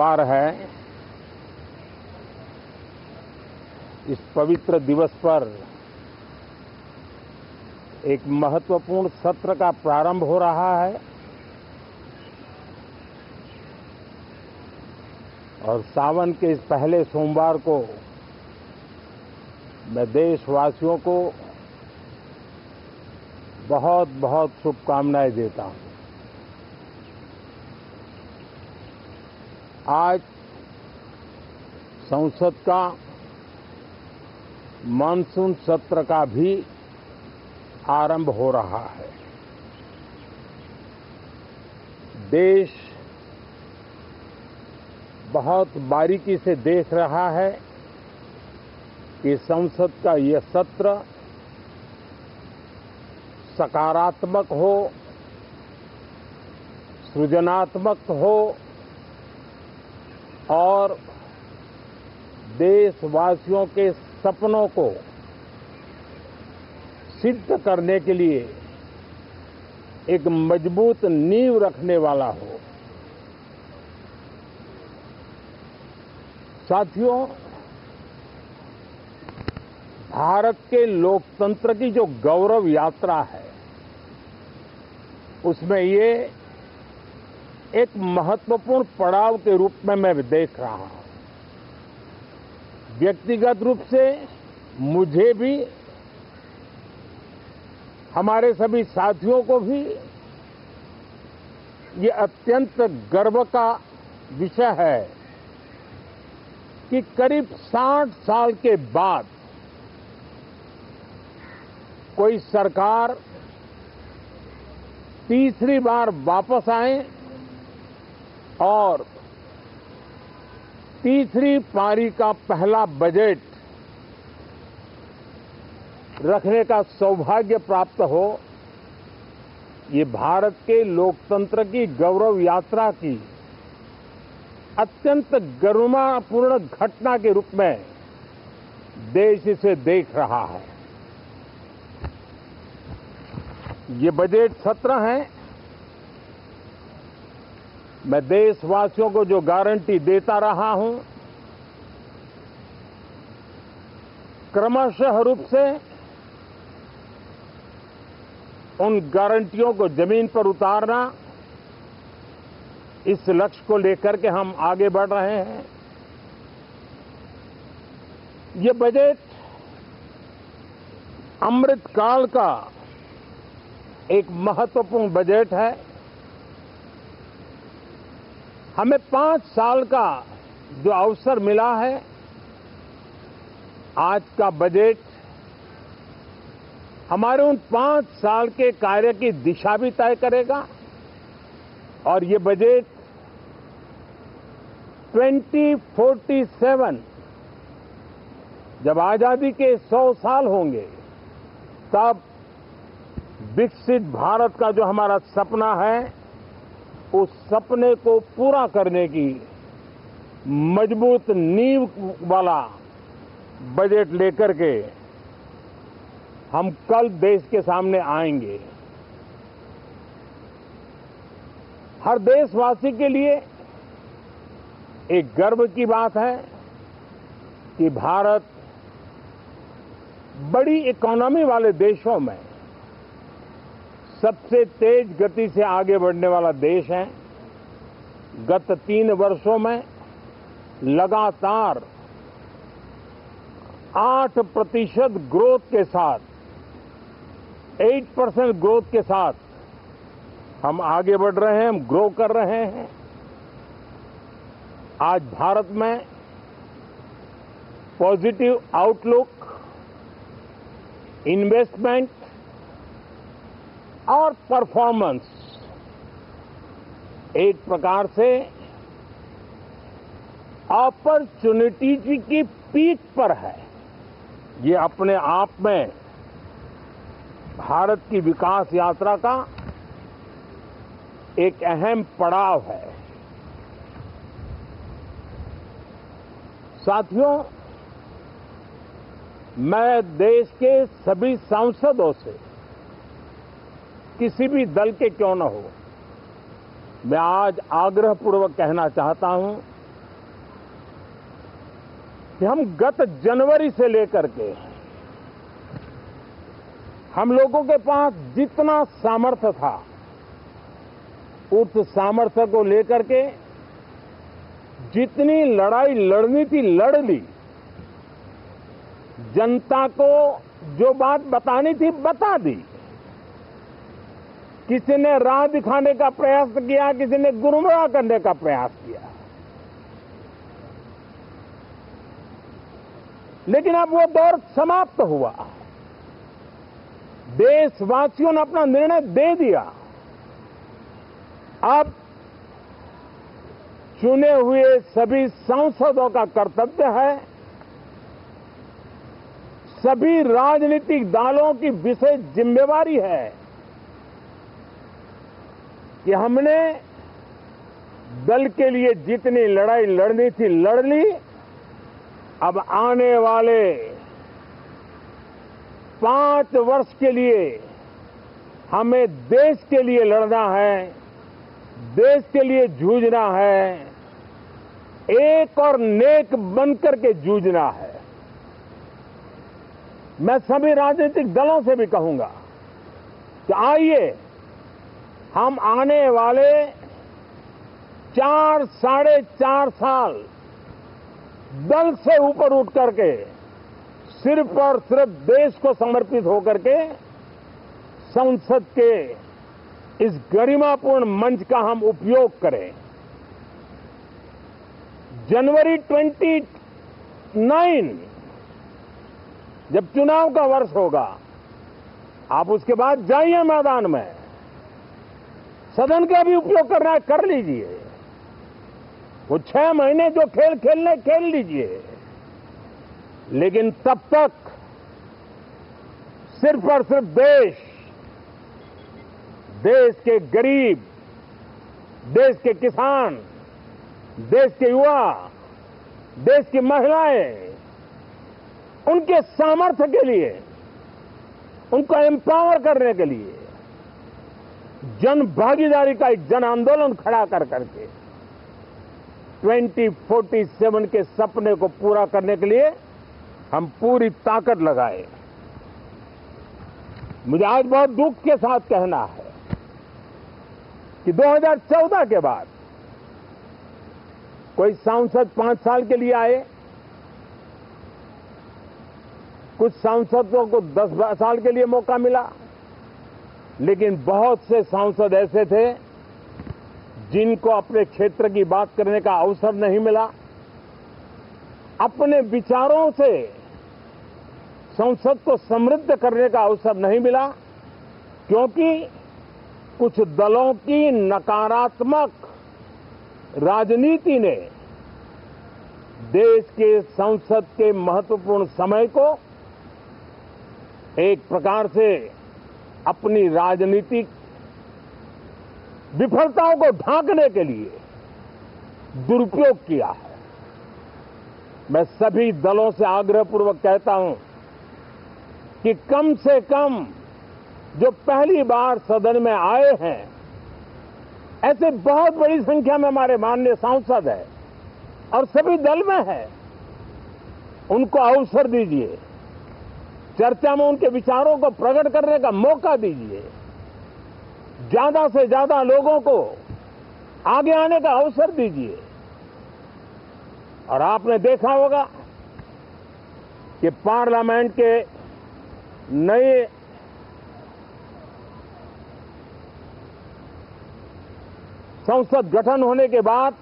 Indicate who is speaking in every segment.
Speaker 1: सोमवार है। इस पवित्र दिवस पर एक महत्वपूर्ण सत्र का प्रारंभ हो रहा है और सावन के इस पहले सोमवार को मैं देशवासियों को बहुत बहुत शुभकामनाएं देता हूं। आज संसद का मानसून सत्र का भी आरंभ हो रहा है। देश बहुत बारीकी से देख रहा है कि संसद का यह सत्र सकारात्मक हो, सृजनात्मक हो और देशवासियों के सपनों को सिद्ध करने के लिए एक मजबूत नींव रखने वाला हो। साथियों, भारत के लोकतंत्र की जो गौरव यात्रा है उसमें ये एक महत्वपूर्ण पड़ाव के रूप में मैं देख रहा हूं। व्यक्तिगत रूप से मुझे भी, हमारे सभी साथियों को भी ये अत्यंत गर्व का विषय है कि करीब 60 साल के बाद कोई सरकार तीसरी बार वापस आए और तीसरी पारी का पहला बजट रखने का सौभाग्य प्राप्त हो। ये भारत के लोकतंत्र की गौरव यात्रा की अत्यंत गरिमापूर्ण घटना के रूप में देश इसे देख रहा है। ये बजट सत्र है। मैं देशवासियों को जो गारंटी देता रहा हूं, क्रमशः रूप से उन गारंटियों को जमीन पर उतारना, इस लक्ष्य को लेकर के हम आगे बढ़ रहे हैं। ये बजट अमृतकाल का एक महत्वपूर्ण बजट है। हमें 5 साल का जो अवसर मिला है, आज का बजट हमारे उन 5 साल के कार्य की दिशा भी तय करेगा और ये बजट 2047 जब आजादी के 100 साल होंगे तब विकसित भारत का जो हमारा सपना है, उस सपने को पूरा करने की मजबूत नींव वाला बजट लेकर के हम कल देश के सामने आएंगे। हर देशवासी के लिए एक गर्व की बात है कि भारत बड़ी इकोनॉमी वाले देशों में सबसे तेज गति से आगे बढ़ने वाला देश है। गत 3 वर्षों में लगातार 8% ग्रोथ के साथ, 8% ग्रोथ के साथ हम आगे बढ़ रहे हैं, हम ग्रो कर रहे हैं। आज भारत में पॉजिटिव आउटलुक, इन्वेस्टमेंट और परफॉर्मेंस एक प्रकार से अपॉर्चुनिटीज की पीक पर है। ये अपने आप में भारत की विकास यात्रा का एक अहम पड़ाव है। साथियों, मैं देश के सभी सांसदों से, किसी भी दल के क्यों न हो, मैं आज आग्रहपूर्वक कहना चाहता हूं कि हम गत जनवरी से लेकर के हम लोगों के पास जितना सामर्थ्य था, उस सामर्थ्य को लेकर के जितनी लड़ाई लड़नी थी लड़ ली। जनता को जो बात बतानी थी बता दी। किसी ने राह दिखाने का प्रयास किया, किसी ने गुमराह करने का प्रयास किया, लेकिन अब वो दौर समाप्त हुआ। देशवासियों ने अपना निर्णय दे दिया। अब चुने हुए सभी सांसदों का कर्तव्य है, सभी राजनीतिक दलों की विशेष जिम्मेवारी है कि हमने दल के लिए जितनी लड़ाई लड़नी थी लड़ ली। अब आने वाले 5 वर्ष के लिए हमें देश के लिए लड़ना है, देश के लिए जूझना है, एक और नेक बनकर के जूझना है। मैं सभी राजनीतिक दलों से भी कहूंगा कि आइए हम आने वाले 4 साढ़े 4 साल दल से ऊपर उठ करके सिर्फ और सिर्फ देश को समर्पित होकर के संसद के इस गरिमापूर्ण मंच का हम उपयोग करें। जनवरी 29 जब चुनाव का वर्ष होगा, आप उसके बाद जाइए मैदान में, सदन का भी उपयोग करना है कर लीजिए। वो 6 महीने जो खेल खेलने खेल लीजिए, लेकिन तब तक सिर्फ और सिर्फ देश के गरीब, देश के किसान, देश के युवा, देश की महिलाएं, उनके सामर्थ्य के लिए, उनको एम्पावर करने के लिए जन भागीदारी का एक जन आंदोलन खड़ा कर करके 2047 के सपने को पूरा करने के लिए हम पूरी ताकत लगाए। मुझे आज बहुत दुख के साथ कहना है कि 2014 के बाद कोई सांसद 5 साल के लिए आए, कुछ सांसदों को 10 साल के लिए मौका मिला, लेकिन बहुत से सांसद ऐसे थे जिनको अपने क्षेत्र की बात करने का अवसर नहीं मिला, अपने विचारों से संसद को समृद्ध करने का अवसर नहीं मिला, क्योंकि कुछ दलों की नकारात्मक राजनीति ने देश के संसद के महत्वपूर्ण समय को एक प्रकार से अपनी राजनीतिक विफलताओं को ढांकने के लिए दुरुपयोग किया है। मैं सभी दलों से आग्रहपूर्वक कहता हूं कि कम से कम जो पहली बार सदन में आए हैं, ऐसे बहुत बड़ी संख्या में हमारे माननीय सांसद हैं और सभी दल में हैं, उनको अवसर दीजिए, चर्चा में उनके विचारों को प्रकट करने का मौका दीजिए, ज्यादा से ज्यादा लोगों को आगे आने का अवसर दीजिए। और आपने देखा होगा कि पार्लियामेंट के नए संसद गठन होने के बाद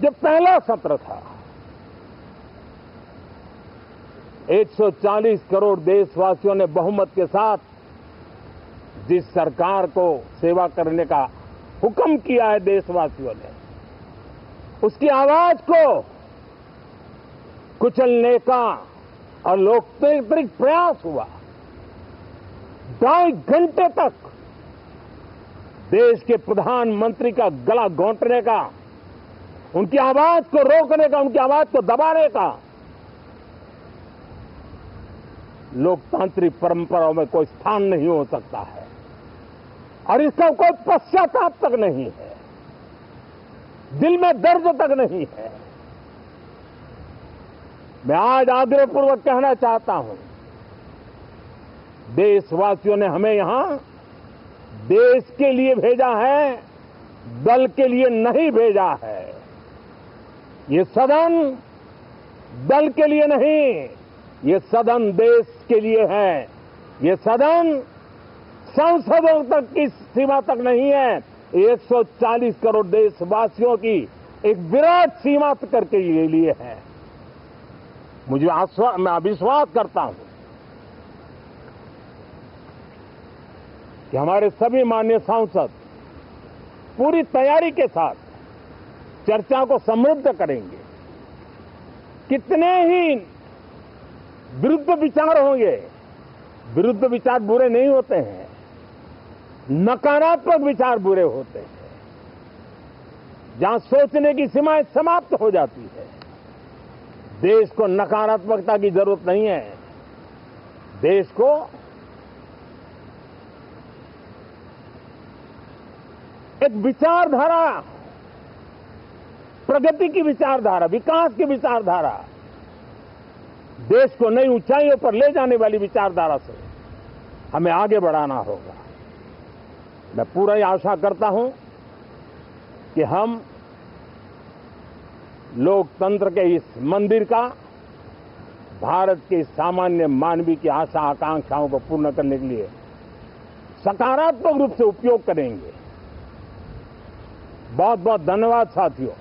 Speaker 1: जब पहला सत्र था, 140 करोड़ देशवासियों ने बहुमत के साथ जिस सरकार को सेवा करने का हुक्म किया है देशवासियों ने, उसकी आवाज को कुचलने का और लोकतांत्रिक प्रयास हुआ। 2.5 घंटे तक देश के प्रधानमंत्री का गला घोंटने का, उनकी आवाज को रोकने का, उनकी आवाज को दबाने का लोकतांत्रिक परंपराओं में कोई स्थान नहीं हो सकता है और इसका कोई पश्चाताप तक नहीं है, दिल में दर्द तक नहीं है। मैं आज आग्रहपूर्वक कहना चाहता हूं, देशवासियों ने हमें यहां देश के लिए भेजा है, दल के लिए नहीं भेजा है। ये सदन दल के लिए नहीं, ये सदन देश के लिए है। ये सदन संसदों तक की सीमा तक नहीं है, 140 करोड़ देशवासियों की एक विराट सीमा करके ये लिए है। मैं विश्वास करता हूं कि हमारे सभी माननीय सांसद पूरी तैयारी के साथ चर्चा को समृद्ध करेंगे। कितने ही विरुद्ध विचार होंगे, विरुद्ध विचार बुरे नहीं होते हैं, नकारात्मक विचार बुरे होते हैं। जहां सोचने की सीमाएं समाप्त हो जाती है, देश को नकारात्मकता की जरूरत नहीं है। देश को एक विचारधारा, प्रगति की विचारधारा, विकास की विचारधारा, देश को नई ऊंचाइयों पर ले जाने वाली विचारधारा से हमें आगे बढ़ाना होगा। मैं पूरा ही आशा करता हूं कि हम लोकतंत्र के इस मंदिर का भारत के सामान्य मानवीय की आशा आकांक्षाओं को पूर्ण करने के लिए सकारात्मक रूप से उपयोग करेंगे। बहुत बहुत धन्यवाद साथियों।